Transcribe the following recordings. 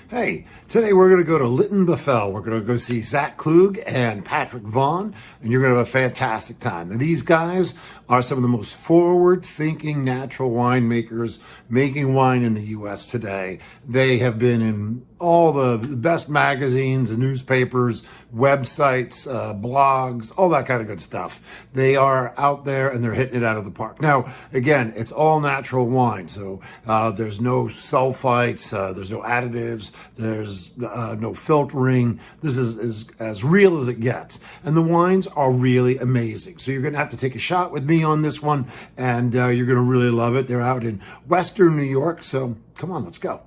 Hey, today we're going to go to Lytton Buffel. We're going to go see Zach Klug and Patrick Vaughn, and you're going to have a fantastic time. And these guys are some of the most forward-thinking natural winemakers making wine in the U.S. today. They have been in all the best magazines and newspapers, websites, blogs, all that kind of good stuff. They are out there and they're hitting it out of the park. Now, again, it's all natural wine, so there's no sulfites, there's no additives, there's no filtering. This is as real as it gets. And the wines are really amazing. So you're going to have to take a shot with me on this one, and you're going to really love it. They're out in Western New York, so come on, let's go.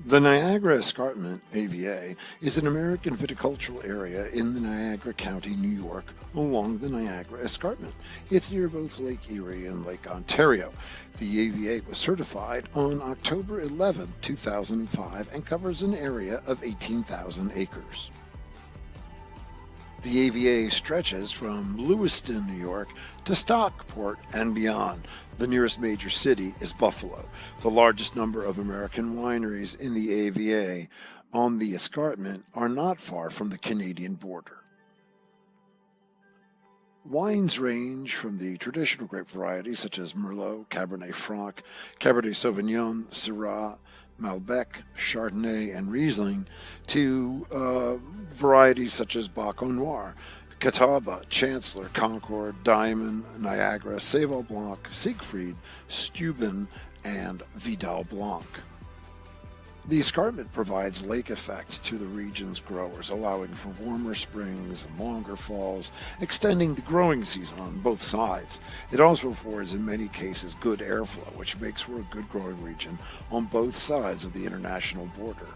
The Niagara Escarpment, AVA, is an American viticultural area in the Niagara County, New York, along the Niagara Escarpment. It's near both Lake Erie and Lake Ontario. The AVA was certified on October 11, 2005, and covers an area of 18,000 acres. The AVA stretches from Lewiston, New York, to Stockport and beyond. The nearest major city is Buffalo. The largest number of American wineries in the AVA on the escarpment are not far from the Canadian border. Wines range from the traditional grape varieties such as Merlot, Cabernet Franc, Cabernet Sauvignon, Syrah, Malbec, Chardonnay, and Riesling to varieties such as Bac Noir, Catawba, Chancellor, Concord, Diamond, Niagara, Seyval Blanc, Siegfried, Steuben, and Vidal Blanc. The escarpment provides lake effect to the region's growers, allowing for warmer springs and longer falls, extending the growing season on both sides. It also affords, in many cases, good airflow, which makes for a good growing region on both sides of the international border.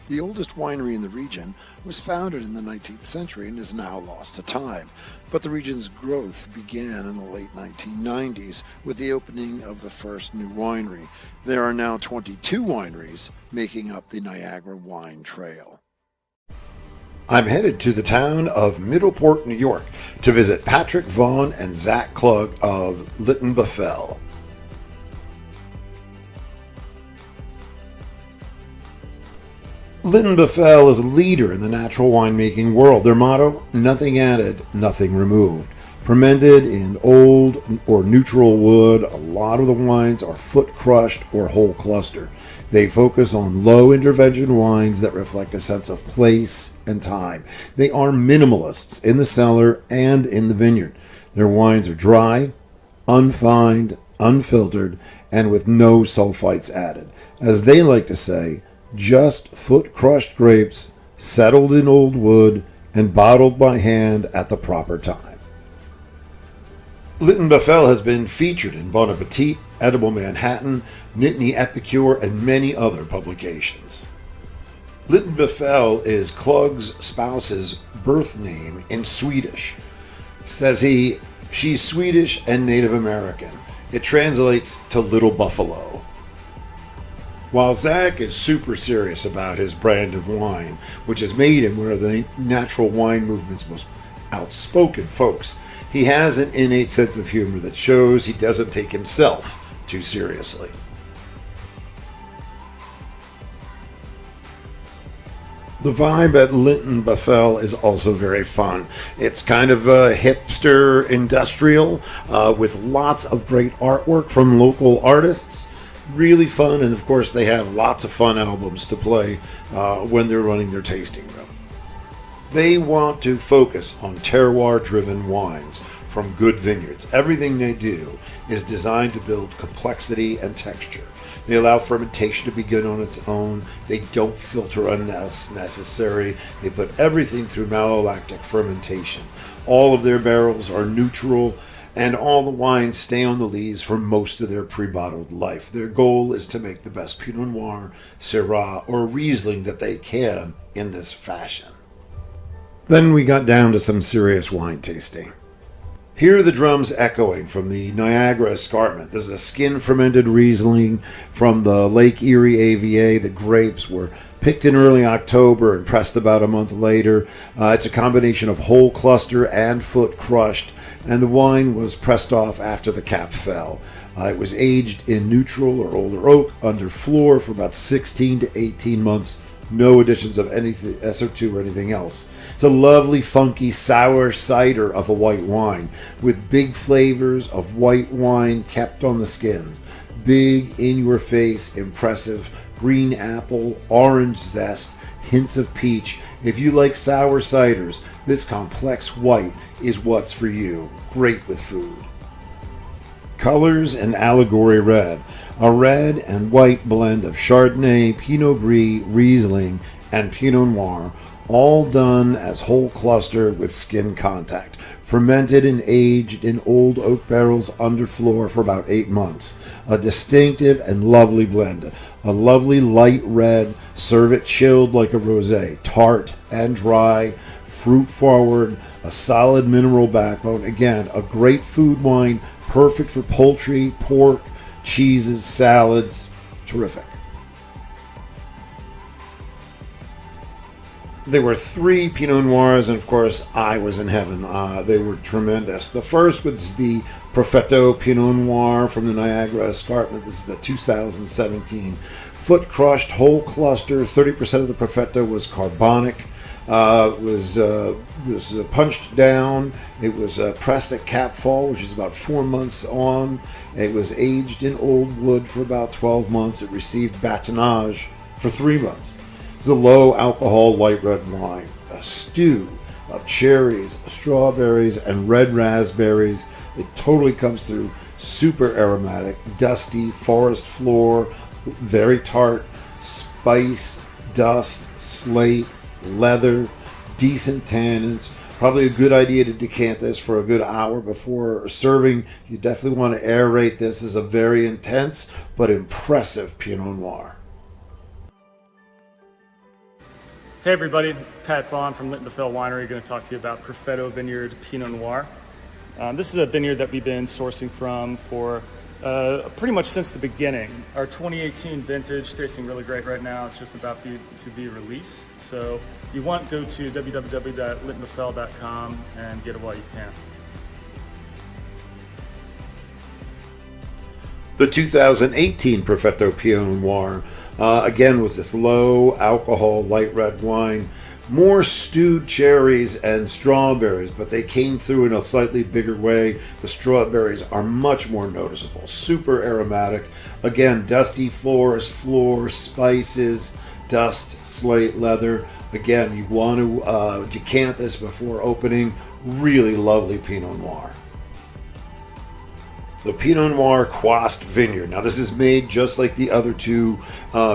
The oldest winery in the region was founded in the 19th century and is now lost to time, but the region's growth began in the late 1990s with the opening of the first new winery. There are now 22 wineries making up the Niagara Wine Trail. I'm headed to the town of Middleport, New York, to visit Patrick Vaughn and Zach Klug of Lytton Buffel. Lytton Buffel is a leader in the natural winemaking world. Their motto, nothing added, nothing removed. Fermented in old or neutral wood, a lot of the wines are foot crushed or whole cluster. They focus on low intervention wines that reflect a sense of place and time. They are minimalists in the cellar and in the vineyard. Their wines are dry, unfined, unfiltered, and with no sulfites added. As they like to say, just foot-crushed grapes, settled in old wood, and bottled by hand at the proper time. Lytton Buffel has been featured in Bon Appetit, Edible Manhattan, Nittany Epicure, and many other publications. Lytton Buffel is Klug's spouse's birth name in Swedish. Says he, she's Swedish and Native American. It translates to Little Buffalo. While Zach is super serious about his brand of wine, which has made him one of the natural wine movement's most outspoken folks, he has an innate sense of humor that shows he doesn't take himself too seriously. The vibe at Lytton Buffel is also very fun. It's kind of hipster industrial with lots of great artwork from local artists. Really fun, and of course they have lots of fun albums to play when they're running their tasting room. They want to focus on terroir-driven wines from good vineyards. Everything they do is designed to build complexity and texture. They allow fermentation to begin on its own. They don't filter unnecessary. They put everything through malolactic fermentation. All of their barrels are neutral, and all the wines stay on the lees for most of their pre-bottled life. Their goal is to make the best Pinot Noir, Syrah, or Riesling that they can in this fashion. Then we got down to some serious wine tasting. Hear the drums echoing from the Niagara Escarpment. This is a skin-fermented Riesling from the Lake Erie AVA. The grapes were picked in early October and pressed about a month later. It's a combination of whole cluster and foot crushed, and the wine was pressed off after the cap fell. It was aged in neutral or older oak under floor for about 16 to 18 months. No additions of anything, SO2 or anything else. It's a lovely, funky, sour cider of a white wine with big flavors of white wine kept on the skins. Big, in-your-face, impressive green apple, orange zest, hints of peach. If you like sour ciders, this complex white is what's for you. Great with food. Colors and Allegory Red, a red and white blend of Chardonnay, Pinot Gris, Riesling, and Pinot Noir, all done as whole cluster with skin contact, fermented and aged in old oak barrels underfloor for about 8 months. A distinctive and lovely blend, a lovely light red, serve it chilled like a rosé, tart and dry, fruit forward, a solid mineral backbone. Again, a great food wine, perfect for poultry, pork, cheeses, salads. Terrific. There were 3 Pinot Noirs, and of course, I was in heaven. They were tremendous. The first was the Perfetto Pinot Noir from the Niagara Escarpment. This is the 2017 foot crushed whole cluster. 30% of the Perfetto was carbonic. Was punched down. It was pressed at cap fall, which is about 4 months on. It was aged in old wood for about 12 months. It received batonnage for 3 months. It's a low alcohol light red wine, a stew of cherries, strawberries, and red raspberries. It totally comes through super aromatic, dusty, forest floor, very tart, spice, dust, slate, leather, decent tannins. Probably a good idea to decant this for a good hour before serving. You definitely want to aerate this. This is a very intense but impressive Pinot Noir. Hey everybody, Pat Vaughn from Lytton Befell Winery, going to talk to you about Perfetto Vineyard Pinot Noir. This is a vineyard that we've been sourcing from for pretty much since the beginning. Our 2018 vintage tasting really great right now. It's just about to be released. So you want to go to www.lyttonbefell.com and get it while you can. The 2018 Perfetto Pinot Noir, again, was this low alcohol light red wine. More stewed cherries and strawberries, but they came through in a slightly bigger way. The strawberries are much more noticeable, super aromatic. Again, dusty forest floor, spices, dust, slate, leather. Again, you want to decant this before opening. Really lovely Pinot Noir. The Pinot Noir Quast Vineyard. Now, this is made just like the other 2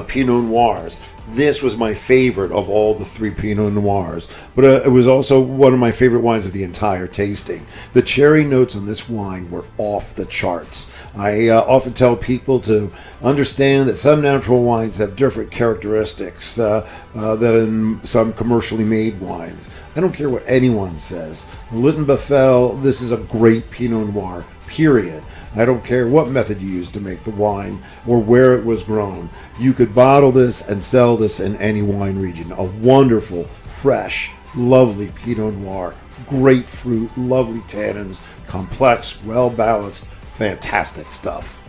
Pinot Noirs. This was my favorite of all the 3 Pinot Noirs, but it was also one of my favorite wines of the entire tasting. The cherry notes on this wine were off the charts. I often tell people to understand that some natural wines have different characteristics than in some commercially made wines. I don't care what anyone says. Lytton Befell, this is a great Pinot Noir. Period. I don't care what method you use to make the wine or where it was grown. You could bottle this and sell this in any wine region. A wonderful, fresh, lovely Pinot Noir. Great fruit, lovely tannins, complex, well-balanced, fantastic stuff.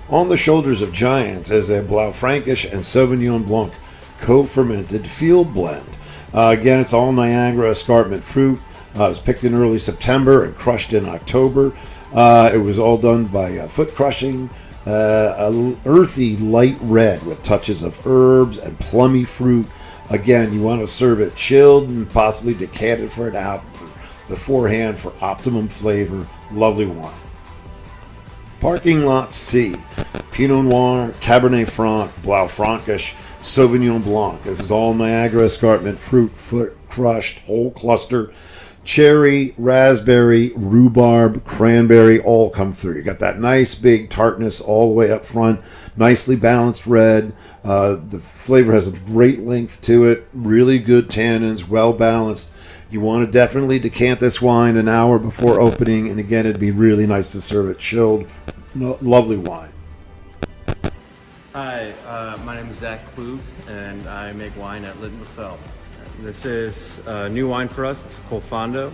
On the shoulders of giants is a Blaufränkisch and Sauvignon Blanc co-fermented field blend. Again, it's all Niagara Escarpment fruit. It was picked in early September and crushed in October. It was all done by foot crushing. A earthy light red with touches of herbs and plummy fruit. Again, you want to serve it chilled and possibly decanted for an hour beforehand for optimum flavor. Lovely wine. Parking Lot C, Pinot Noir, Cabernet Franc, Blaufränkisch, Sauvignon Blanc. This is all Niagara Escarpment fruit, foot crushed, whole cluster. Cherry, raspberry, rhubarb, cranberry all come through. You got that nice big tartness all the way up front. Nicely balanced red. The flavor has a great length to it. Really good tannins, well balanced. You want to definitely decant this wine an hour before opening, and again, it'd be really nice to serve it chilled. Lovely wine. Hi, my name is Zach Klug, and I make wine at Litton Lefel. This is a new wine for us. It's Col Fondo.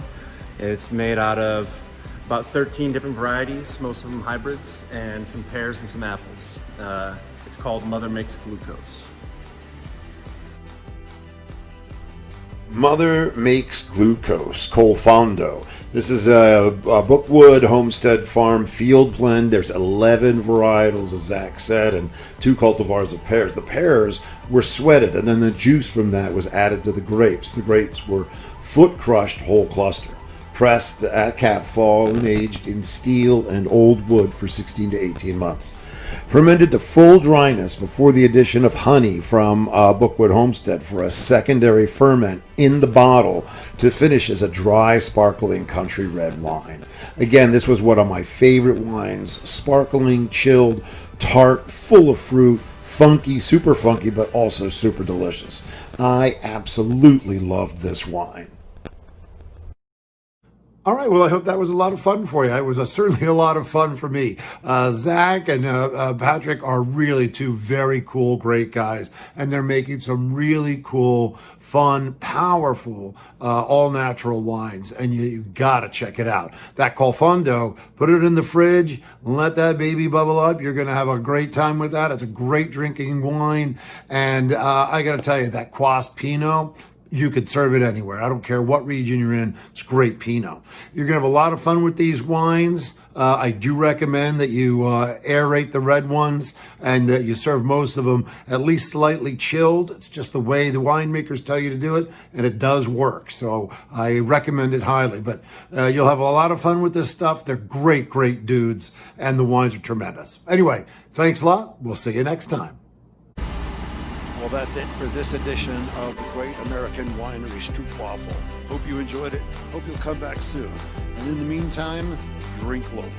It's made out of about 13 different varieties, most of them hybrids, and some pears and some apples. It's called Mother Makes Glucose. Mother Makes Glucose, Col Fondo. This is a Bookwood Homestead Farm field blend. There's 11 varietals, as Zach said, and 2 cultivars of pears. The pears were sweated, and then the juice from that was added to the grapes. The grapes were foot crushed whole cluster, pressed at cap fall and aged in steel and old wood for 16 to 18 months. Fermented to full dryness before the addition of honey from Bookwood Homestead for a secondary ferment in the bottle to finish as a dry, sparkling country red wine. Again, this was one of my favorite wines. Sparkling, chilled, tart, full of fruit, funky, super funky, but also super delicious. I absolutely loved this wine. All right, well, I hope that was a lot of fun for you. It was certainly a lot of fun for me. Zach and Patrick are really 2 very cool, great guys, and they're making some really cool, fun, powerful, all-natural wines, and you gotta check it out. That Col Fondo, put it in the fridge, let that baby bubble up. You're gonna have a great time with that. It's a great drinking wine, and I gotta tell you, that Quas Pinot, you could serve it anywhere. I don't care what region you're in. It's great Pinot. You're going to have a lot of fun with these wines. I do recommend that you aerate the red ones and you serve most of them at least slightly chilled. It's just the way the winemakers tell you to do it, and it does work. So I recommend it highly. But you'll have a lot of fun with this stuff. They're great, great dudes, and the wines are tremendous. Anyway, thanks a lot. We'll see you next time. Well, that's it for this edition of the Great American Winery Stroopwafel. Hope you enjoyed it. Hope you'll come back soon. And in the meantime, drink local.